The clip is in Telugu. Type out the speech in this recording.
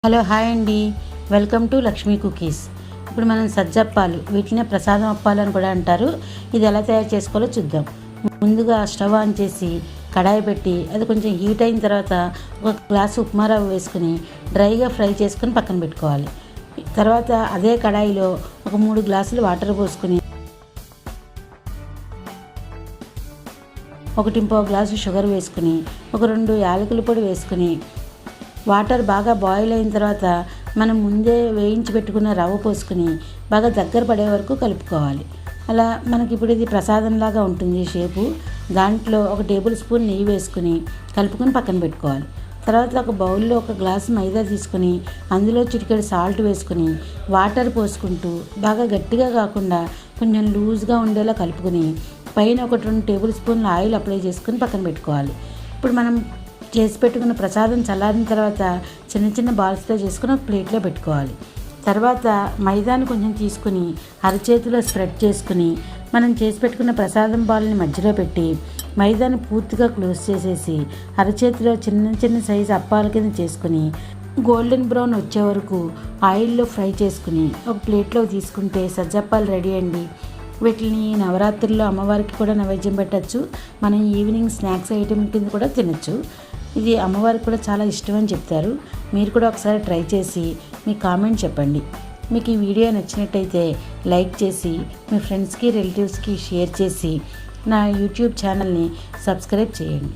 హలో హాయ్ అండి, వెల్కమ్ టు లక్ష్మీ కుకీస్. ఇప్పుడు మనం సజ్జప్పాలు, వీటిని ప్రసాదం అప్పాలు అని కూడా అంటారు. ఇది ఎలా తయారు చేసుకోవాలో చూద్దాం. ముందుగా స్టవ్ ఆన్ చేసి కడాయి పెట్టి అది కొంచెం హీట్ అయిన తర్వాత ఒక గ్లాసు ఉప్మా రవ్వ వేసుకుని డ్రైగా ఫ్రై చేసుకుని పక్కన పెట్టుకోవాలి. తర్వాత అదే కడాయిలో ఒక 3 గ్లాసులు వాటర్ పోసుకుని 1.5 గ్లాసు షుగర్ వేసుకుని ఒక 2 యాలకుల పొడి వేసుకుని వాటర్ బాగా బాయిల్ అయిన తర్వాత మనం ముందే వేయించి పెట్టుకున్న రవ్వ పోసుకుని బాగా దగ్గర పడే వరకు కలుపుకోవాలి. అలా మనకి ఇప్పుడు ఇది ప్రసాదంలాగా ఉంటుంది షేపు. దాంట్లో 1 టేబుల్ స్పూన్ నెయ్యి వేసుకుని కలుపుకొని పక్కన పెట్టుకోవాలి. తర్వాత ఒక బౌల్లో 1 గ్లాసు మైదా తీసుకుని అందులో చిటికెడు సాల్ట్ వేసుకుని వాటర్ పోసుకుంటూ బాగా గట్టిగా కాకుండా కొంచెం లూజ్గా ఉండేలా కలుపుకొని పైన ఒక 2 టేబుల్ స్పూన్ల ఆయిల్ అప్లై చేసుకుని పక్కన పెట్టుకోవాలి. ఇప్పుడు మనం చేసి పెట్టుకున్న ప్రసాదం చల్లారిన తర్వాత చిన్న చిన్న బాల్స్లో చేసుకుని ఒక ప్లేట్లో పెట్టుకోవాలి. తర్వాత మైదాను కొంచెం తీసుకుని అరచేతిలో స్ప్రెడ్ చేసుకుని మనం చేసి పెట్టుకున్న ప్రసాదం బాల్ని మధ్యలో పెట్టి మైదాను పూర్తిగా క్లోజ్ చేసేసి అరచేతిలో చిన్న చిన్న సైజు అప్పాల కింద చేసుకుని గోల్డెన్ బ్రౌన్ వచ్చే వరకు ఆయిల్లో ఫ్రై చేసుకుని ఒక ప్లేట్లో తీసుకుంటే సజ్జప్పాలు రెడీ అండి. వీటిని నవరాత్రుల్లో అమ్మవారికి కూడా నైవేద్యం పెట్టచ్చు. మనం ఈవినింగ్ స్నాక్స్ ఐటెం కింద కూడా తినచ్చు. ఇది అమ్మవారికి కూడా చాలా ఇష్టం అని చెప్తారు. మీరు కూడా ఒకసారి ట్రై చేసి మీ కామెంట్ చెప్పండి. మీకు ఈ వీడియో నచ్చినట్టయితే లైక్ చేసి మీ ఫ్రెండ్స్కి రిలేటివ్స్కి షేర్ చేసి నా యూట్యూబ్ ఛానల్ని సబ్స్క్రైబ్ చేయండి.